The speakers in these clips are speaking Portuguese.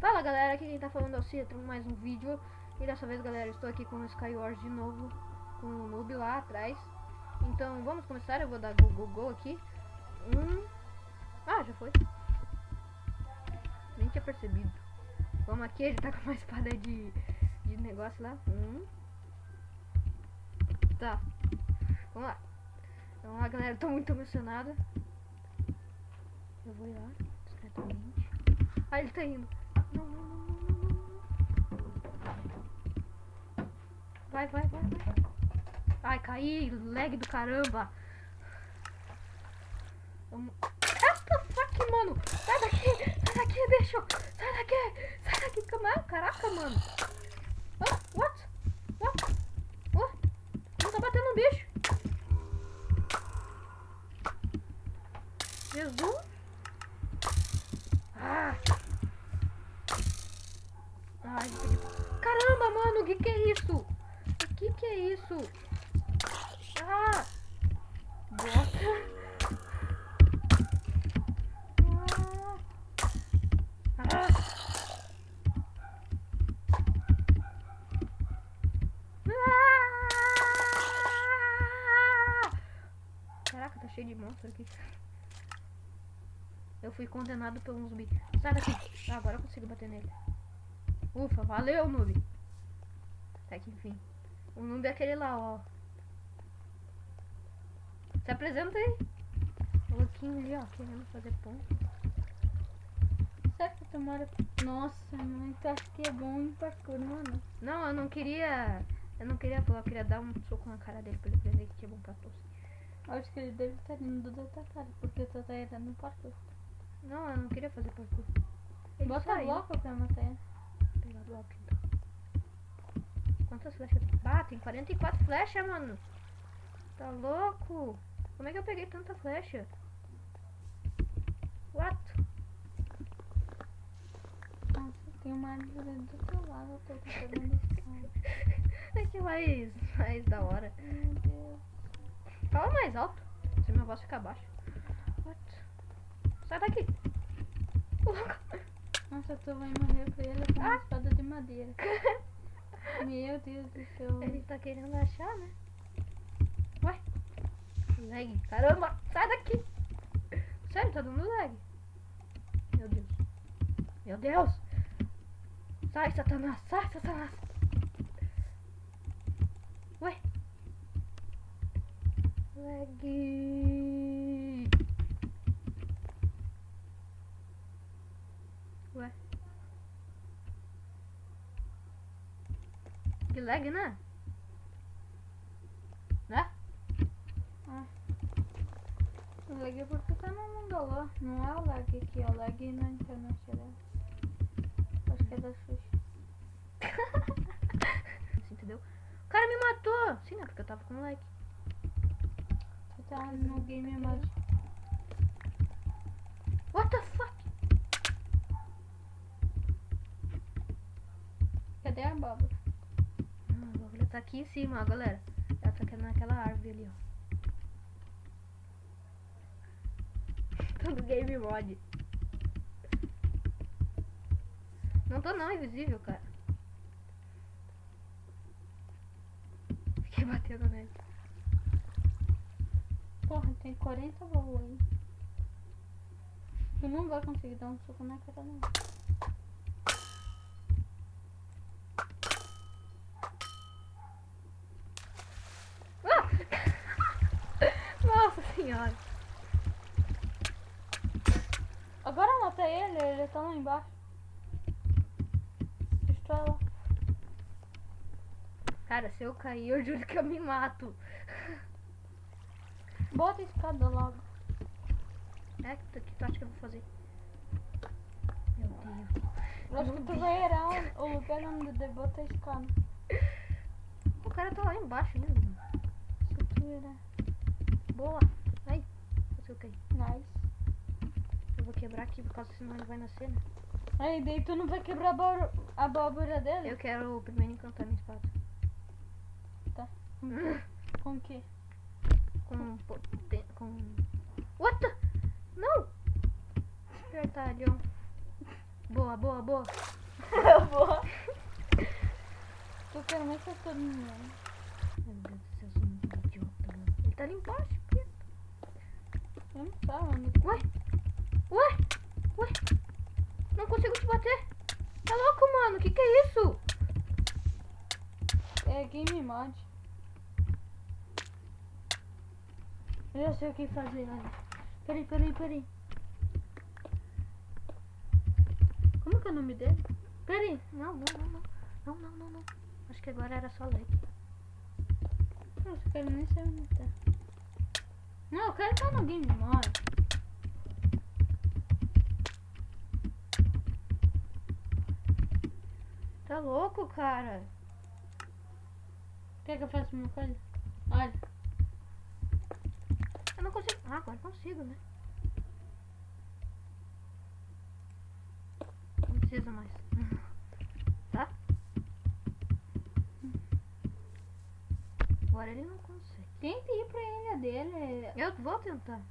Fala galera, aqui quem tá falando é o Citro, mais um vídeo. E dessa vez galera, estou aqui com o Skywars de novo, com o noob lá atrás. Então vamos começar, eu vou dar go aqui. Ah, já foi. Nem tinha percebido. Vamos aqui, ele tá com uma espada de negócio lá. Tá, vamos lá. Vamos lá galera, eu tô muito emocionada. Eu vou ir lá, discretamente. Ah, ele tá indo. Não. Vai. Ai, caí, lag do caramba. Vamos. Eita, fuck, mano. Sai daqui, bicho. Sai daqui, caraca, mano. Oh, what? Não tá batendo no bicho. Jesus. Ai, caramba, mano, o que é isso? O que é isso? Ah! Bosta! Caraca, tá cheio de monstro aqui. Eu fui condenado por um zumbi. Sai daqui! Ah, agora eu consigo bater nele. Ufa, valeu, noob. Até que enfim. O noob é aquele lá, ó. Se apresenta aí. O louquinho ali, ó, querendo fazer ponto. Será que tu mora... Nossa, mãe, tu acha que é bom em parkour, mano? Não, eu não queria falar, eu queria dar um soco na cara dele pra ele aprender que é bom pra todos. Acho que ele deve estar indo da tua cara, porque tu tá era no parkour. Não, eu não queria fazer parkour. Ele Bota saiu. bloco pra matar ele. Vou pegar bloco então. Quantas flechas eu tenho? Ah, tem 44 flechas, mano. Tá louco? Como é que eu peguei tanta flecha? What? Nossa, tem uma árvore do teu lado, eu tô pegando esse cara. É que mais da hora. Meu Deus. Fala mais alto, se minha voz ficar baixa. What? Sai daqui. Nossa, tu vai morrer com ele com uma espada de madeira. Meu Deus do céu. Ele tá querendo achar, né? Ué? Lag. Caramba, sai daqui. Sério, tá dando lag. Meu Deus. Sai, Satanás. Ué? Lag. Ué? Que lag, né? Né? O lag é porque tá no mundo lá. Não é o lag aqui, é o lag na internet. Acho que é da Xuxa. Entendeu? O cara me matou. Sim, né? Porque eu tava com lag. Tu tá no game mode. What the fuck? Cadê a abóbora? A abóbora tá aqui em cima, ó, galera. Ela tá naquela árvore ali, ó. Tô no game mod. Não tô não, invisível, cara. Fiquei batendo nele. Porra, tem 40 voos aí. Tu não vai conseguir dar um soco na cara não. Nossa senhora. Agora mata ele tá lá embaixo. Pistola. Cara, se eu cair, eu juro que eu me mato. Bota a escada logo. É, o que tu acha que eu vou fazer? Meu Deus. Eu acho que tu vai erar o lugar onde bota a escada. O cara tá lá embaixo ainda, mano. Se tu erar. Boa. Ai, eu caí. Nice. Eu vou quebrar aqui, por causa senão ele vai nascer, né? Aí, daí tu não vai quebrar a abóbora dele? Eu quero primeiro encantar minha espada. Tá. Com o quê? Com... What the... Não! Espertalhão. Boa. é que eu tô no meio? Meu Deus do céu, eu sou muito idiota, mano. Ele tá ali embaixo, Pedro. Eu não tava onde. Ué? Ué? Ué? Não consigo te bater. Tá louco, mano? Que é isso? É game mod. Eu já sei o que fazer, olha. Peraí. Como que é o nome dele? Peraí. Não. Acho que agora era só like. Nossa, eu quero nem saber onde tá. Não, eu quero estar no game mod. Tá louco, cara? Quer que eu faça uma coisa? Olha. Eu não consigo. Ah, agora consigo, né? Não precisa mais. Tá? Agora ele não consegue. Tenta ir pra ilha dele. Eu vou tentar.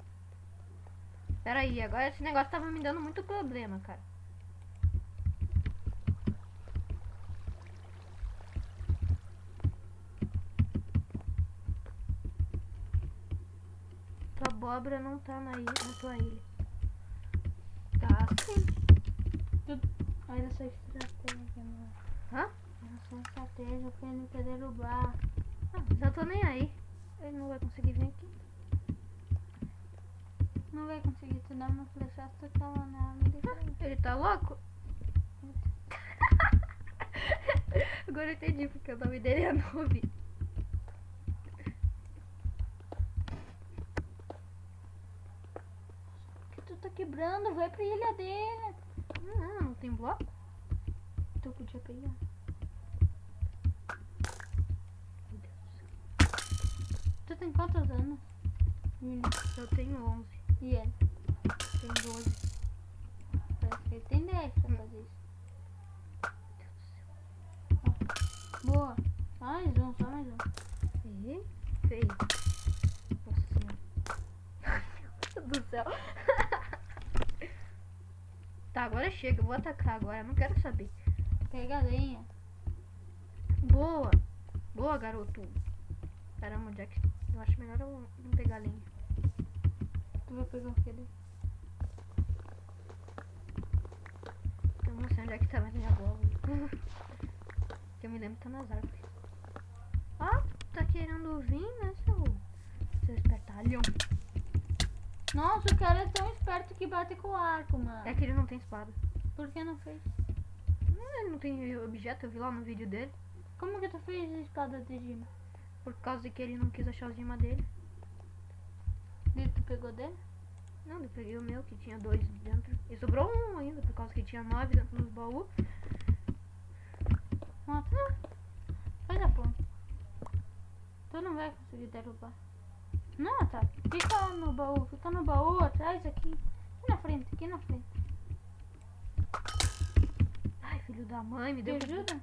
Pera aí, agora esse negócio tava me dando muito problema, cara. Tua abóbora não tá na tua ilha. Tá sim. Olha essa estratégia, mano. Hã? Olha essa estratégia pra ele quer derrubar. Ah, já tô nem aí. Ele não vai conseguir vir aqui. Não vai conseguir te dar uma flechada, tu tá lá na América. Ele tá louco? Agora eu entendi porque o nome dele é Noob. Que tu tá quebrando, vai pra ilha dele. Não tem bloco? Tu podia pegar. Meu Deus do céu. Tu tem quantos anos? Eu tenho 11. E ele? Tenho 12. Parece que ele tem 10 pra fazer isso. Meu Deus do céu. Boa. Só mais um. E feio. Nossa senhora. Meu Deus do céu. Tá, agora chega. Eu vou atacar agora. Eu não quero saber. Pega a lenha. Boa. Boa, garoto. Caramba, onde é que... Eu acho melhor eu não pegar linha. Tu vai pegar o que daí? Eu não sei onde é que tá mais minha bola. Que eu me lembro que tá nas árvores. Ah, tá querendo vir, né, seu espertalhão? Nossa, o cara é tão esperto que bate com o arco, mano. É que ele não tem espada. Por que não fez? Ele não tem objeto, eu vi lá no vídeo dele. Como que tu fez a espada de gema? Por causa de que ele não quis achar o gema dele. E tu pegou dele? Não, eu peguei o meu, que tinha 2 dentro. E sobrou um ainda, por causa que tinha 9 dentro dos baús. Mata. Faz a ponta. Tu não vai conseguir derrubar. Não, tá. Fica no baú, atrás aqui. Aqui na frente. Ai, filho da mãe, me Te deu... ajuda?